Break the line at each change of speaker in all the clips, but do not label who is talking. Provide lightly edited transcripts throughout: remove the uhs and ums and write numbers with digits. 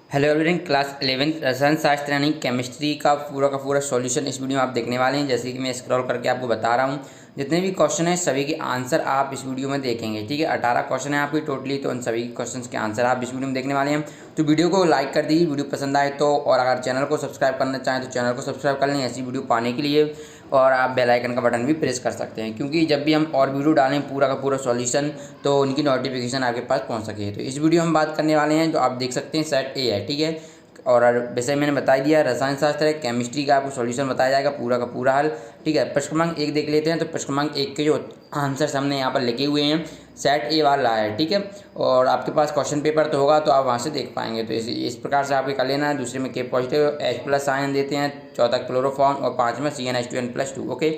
Hello everyone, class 11th रसायन शास्त्र यानी केमिस्ट्री का पूरा सॉल्यूशन इस वीडियो में आप देखने वाले हैं। जैसे कि मैं स्क्रॉल करके आपको बता रहा हूँ, जितने भी क्वेश्चन हैं सभी के आंसर आप इस वीडियो में देखेंगे। ठीक है, 18 क्वेश्चन है आपकी टोटली, तो उन सभी क्वेश्चन के आंसर आप इस वीडियो में देखने वाले हैं। तो वीडियो को लाइक कर दीजिए वीडियो पसंद आए तो, और अगर चैनल को सब्सक्राइब करना चाहें तो चैनल को सब्सक्राइब कर लें ऐसी वीडियो पाने के लिए। और आप बेल आइकन का बटन भी प्रेस कर सकते हैं, क्योंकि जब भी हम और वीडियो डालें पूरा का पूरा सॉल्यूशन तो उनकी नोटिफिकेशन आपके पास पहुंच सके। तो इस वीडियो में हम बात करने वाले हैं, जो आप देख सकते हैं सेट ए है। ठीक है, और वैसे मैंने बता दिया रसायन शास्त्र है, केमिस्ट्री का आपको सॉल्यूशन बताया जाएगा पूरा का पूरा हल। ठीक है, प्रश्न क्रमांक 1 देख लेते हैं। तो प्रश्न क्रमांक 1 के जो आंसर हमने यहाँ पर लिखे हुए हैं सेट ए वाला है। ठीक है, और आपके पास क्वेश्चन पेपर तो होगा तो आप वहाँ से देख पाएंगे। तो इस प्रकार से आपको कर लेना है। दूसरे में के पॉजिटिव H+ आयन देते हैं, चौथा क्लोरोफॉर्म, और 5 में CnH2n+2। ओके,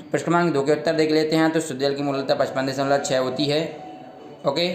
प्रश्न क्रमांक 2 के उत्तर देख लेते हैं। तो शुद्ध जल की मूलता 55.6 होती है। ओके,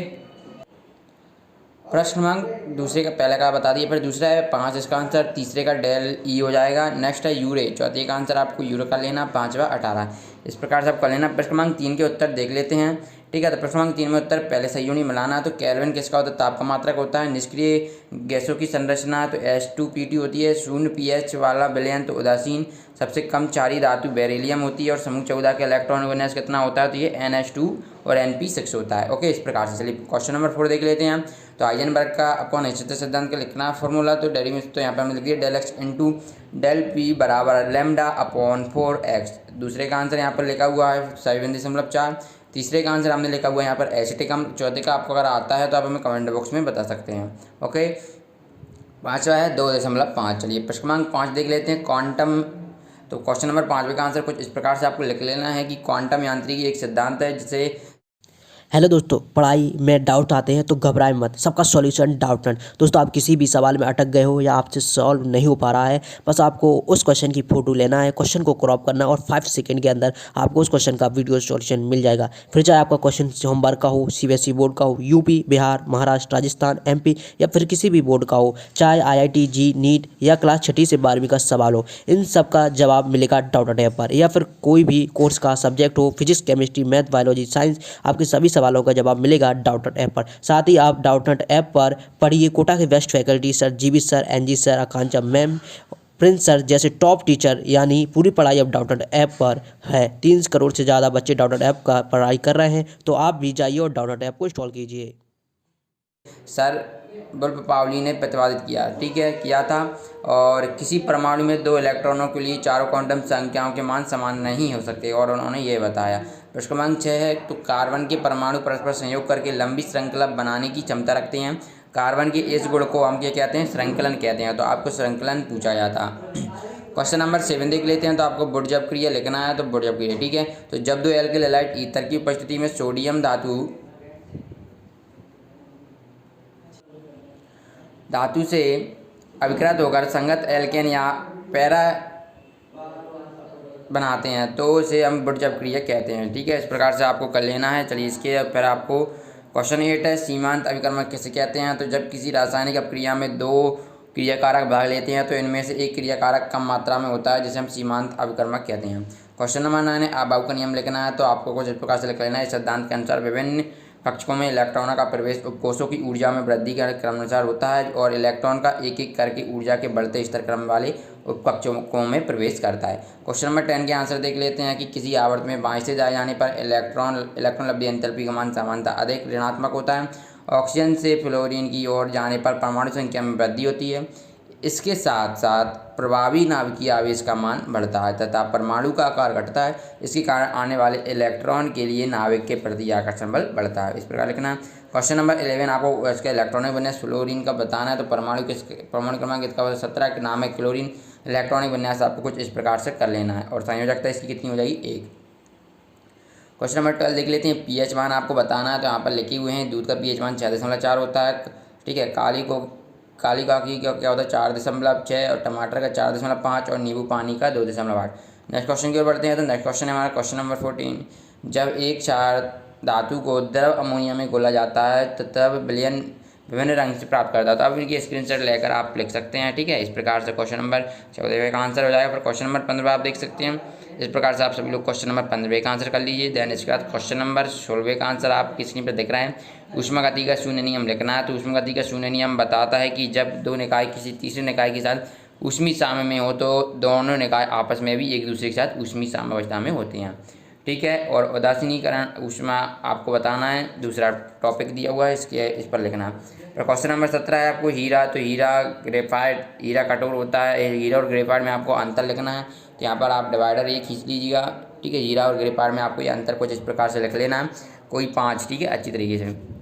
प्रश्न क्रमांक दूसरे का पहले का बता दिए, फिर दूसरा है 5 इसका आंसर, तीसरे का डेल ई हो जाएगा। नेक्स्ट है यूरे, चौथे का आंसर आपको यूरो का लेना, पाँचवा 18। इस प्रकार से आप कर लेना। प्रश्न क्रमांक 3 के उत्तर देख लेते हैं। ठीक है, तो प्रश्न क्रमांक 3 में उत्तर पहले सही होनी मिलाना। तो केल्विन किसका होता है? ताप का मात्रक होता है। निष्क्रिय गैसों की संरचना तो H2Pt होती है। शून्य pH वाला विलयन तो उदासीन। सबसे कम क्षारीय धातु बेरिलियम होती है। और समूह 14 के इलेक्ट्रॉन विन्यास कितना होता है? तो ये NH2 और Np6 होता है। ओके, इस प्रकार से चलिए क्वेश्चन नंबर 4 देख लेते हैं। तो हाइजेनबर्ग का आपको अनिश्चितता सिद्धांत का लिखना फॉर्मूला, तो डेरिवेशन तो यहाँ पे हमने लिख दिया del X into del P बराबर लैम्डा अपॉन 4x। दूसरे का आंसर यहाँ पर लिखा हुआ है 7.4। तीसरे का आंसर हमने लिखा हुआ है यहाँ पर एसिटिकम। चौथे का आपको अगर आता है तो आप हमें कमेंट बॉक्स में बता सकते हैं। ओके, पाँचवा है 2.5। चलिए प्रश्न क्रमांक 5 देख लेते हैं, क्वांटम। तो क्वेश्चन नंबर 5 का आंसर कुछ इस प्रकार से आपको लिख लेना है कि क्वांटम यांत्रिकी एक सिद्धांत है जिसे।
हेलो दोस्तों, पढ़ाई में डाउट आते हैं तो घबराएं मत, सबका सॉल्यूशन डाउटनट। दोस्तों, आप किसी भी सवाल में अटक गए हो या आपसे सॉल्व नहीं हो पा रहा है, बस आपको उस क्वेश्चन की फोटो लेना है, क्वेश्चन को क्रॉप करना है और 5 सेकंड के अंदर आपको उस क्वेश्चन का वीडियो सॉल्यूशन मिल जाएगा। फिर चाहे आपका क्वेश्चन होमवर्क का हो, CBSE बोर्ड का हो, यूपी, बिहार, महाराष्ट्र, राजस्थान, MP या फिर किसी भी बोर्ड का हो, चाहे IIT जी नीट या क्लास 6 से 12वीं का सवाल हो, इन सब का जवाब मिलेगा डाउटनट ऐप पर। या फिर कोई भी कोर्स का सब्जेक्ट हो, physics, chemistry, math, biology, science, आपके सभी सवालों का जवाब मिलेगा डाउटनट ऐप पर। साथ ही आप डाउटनट ऐप पर पढ़िए कोटा के best faculty sir, GB sir, NG sir, Akanksha ma'am, Prince sir जैसे टॉप टीचर, यानी पूरी पढ़ाई अब डाउटनट ऐप पर है। 3 करोड़ से ज़्यादा बच्चे डाउटनट ऐप का पढ़ाई कर रहे हैं, तो आप भी जाइए और डाउटनट ऐप को इंस्टॉल कीजिए।
सर बुल्ब पाउली ने प्रतिपादित किया। ठीक है, किया था। और किसी परमाणु में 2 इलेक्ट्रॉनों के लिए चारों क्वांटम संख्याओं के मान समान नहीं हो सकते, और उन्होंने ये बताया। प्रश्न क्रमांक 6 है, तो कार्बन के परमाणु परस्पर संयोग करके लंबी श्रृंखला बनाने की क्षमता रखते हैं। कार्बन के इस गुण को हम क्या कहते हैं? श्रृंखलन कहते हैं। तो आपको श्रृंखलन पूछा जाता। क्वेश्चन नंबर 7 देख लेते हैं। तो आपको बुर्जब क्रिया लिखना है, तो बुर्जब क्रिया। ठीक है, तो जब 2 एल्किल हैलाइड ईथर की उपस्थिति में सोडियम धातु से अभिकृत होकर संगत एल्केन या पैरा बनाते हैं तो उसे हम बुर्जब क्रिया कहते हैं। ठीक है, इस प्रकार से आपको कर लेना है। चलिए इसके फिर आपको क्वेश्चन 8 है, सीमांत अभिकर्मक किसे कहते हैं? तो जब किसी रासायनिक अपक्रिया में 2 क्रियाकारक भाग लेते हैं तो इनमें से एक क्रियाकारक कम मात्रा में होता है, जिसे हम सीमांत अभिकर्मक कहते हैं। क्वेश्चन नंबर 9 है, अभाव का नियम लिखना है। तो आपको कुछ इस प्रकार से लिख लेना है, इस सिद्धांत के अनुसार विभिन्न कक्षकों में इलेक्ट्रॉनों का प्रवेश उपकोषों की ऊर्जा में वृद्धि के क्रमानुसार होता है, और इलेक्ट्रॉन का एक एक करके ऊर्जा के बढ़ते स्तर क्रम वाले उपकक्षकों में प्रवेश करता है। क्वेश्चन नंबर 10 के आंसर देख लेते हैं कि किसी आवर्त में बाएं से दाएं जाने पर इलेक्ट्रॉन लब्धि एंथैल्पी का मान सामान्यतः अधिक ऋणात्मक होता है। ऑक्सीजन से फ्लोरीन की ओर जाने पर परमाणु संख्या में वृद्धि होती है। इसके साथ साथ प्रभावी नाभिकीय आवेश का मान बढ़ता है तथा परमाणु का आकार घटता है। इसके कारण आने वाले इलेक्ट्रॉन के लिए नाभिक के प्रति आकर्षण बल बढ़ता है। इस प्रकार लिखना है। क्वेश्चन नंबर 11 आपको इसका इलेक्ट्रॉनिक विन्यास फ्लोरीन का बताना है। तो परमाणु क्रमांक इसका 17 का नाम है क्लोरीन। इलेक्ट्रॉनिक विन्यास आपको कुछ इस प्रकार से कर लेना है, और संयोजकता इसकी कितनी हो जाएगी? 1। क्वेश्चन नंबर 12 देख लेते हैं, pH मान आपको बताना है। तो यहाँ पर लिखे हुए हैं, दूध का pH मान 6.4 होता है। ठीक है, काली का की क्या होता है? 4.6, और टमाटर का 4.5, और नींबू पानी का 2.8। नेक्स्ट क्वेश्चन की ओर बढ़ते हैं। तो नेक्स्ट क्वेश्चन है हमारा क्वेश्चन नंबर 14। जब एक क्षार धातु को द्रव अमोनिया में घोला जाता है तो तब विलयन विभिन्न रंग से प्राप्त करता है। तो अब इनकी स्क्रीनशॉट लेकर आप लिख सकते हैं, ठीक है। इस प्रकार से क्वेश्चन नंबर 14वें का आंसर हो जाएगा। फिर क्वेश्चन नंबर 15 आप देख सकते हैं। इस प्रकार से आप सभी लोग क्वेश्चन नंबर 15वें का आंसर कर लीजिए। देन इसके बाद क्वेश्चन नंबर 16वें का आंसर आपकी स्क्रीन पर दिख रहा है। ऊष्मागति का शून्य नियम लिखना है। तो ऊष्मागति का शून्य नियम बताता है कि जब दो निकाय किसी तीसरे निकाय के साथ ऊष्मीय साम्य में हो तो दोनों निकाय आपस में भी एक दूसरे के साथ ऊष्मीय साम्यावस्था में होते हैं, ठीक है। और उदासीनीकरण ऊष्मा आपको बताना है, दूसरा टॉपिक दिया हुआ है, इस पर लिखना है। फिर क्वेश्चन नंबर 17 है आपको हीरा। तो हीरा ग्रेफाइट, हीरा कठोर होता है। हीरा और ग्रेफाइट में आपको अंतर लिखना है। तो यहाँ पर आप डिवाइडर ये खींच लीजिएगा, ठीक है। हीरा और ग्रेफाइट में आपको ये अंतर कुछ इस प्रकार से लिख लेना है, कोई 5, ठीक है, अच्छी तरीके से।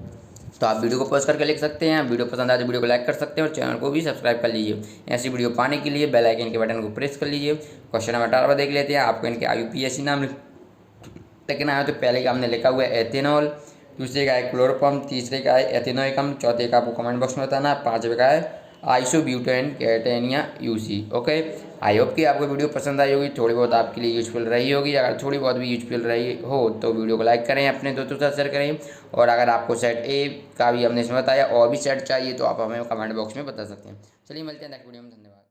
तो आप वीडियो को पॉज करके लिख सकते हैं। वीडियो पसंद आए तो वीडियो को लाइक कर सकते हैं और चैनल को भी सब्सक्राइब कर लीजिए। ऐसी वीडियो पाने के लिए बेल आइकन के बटन को प्रेस कर लीजिए। क्वेश्चन नंबर 18 देख लेते हैं। आपको इनके IUPAC नाम लिखना है। तो पहले का हमने लिखा हुआ है एथेनॉल, दूसरे का है क्लोरोफॉर्म, तीसरे का है एथेनोइक अम्ल, चौथे का आपको कमेंट बॉक्स में बताना है, 5वें का है isobutane Catania UC। Okay, I hope कि आपको वीडियो पसंद आई होगी, थोड़ी बहुत आपके लिए यूजफुल रही होगी। अगर थोड़ी बहुत भी यूजफुल रही हो तो वीडियो को लाइक करें, अपने दोस्तों के साथ शेयर करें। और अगर आपको सेट A का भी हमने इसमें बताया और भी सेट चाहिए तो आप हमें कमेंट बॉक्स में बता सकते हैं। चलिए मिलते हैं नेक्स्ट वीडियो में, धन्यवाद।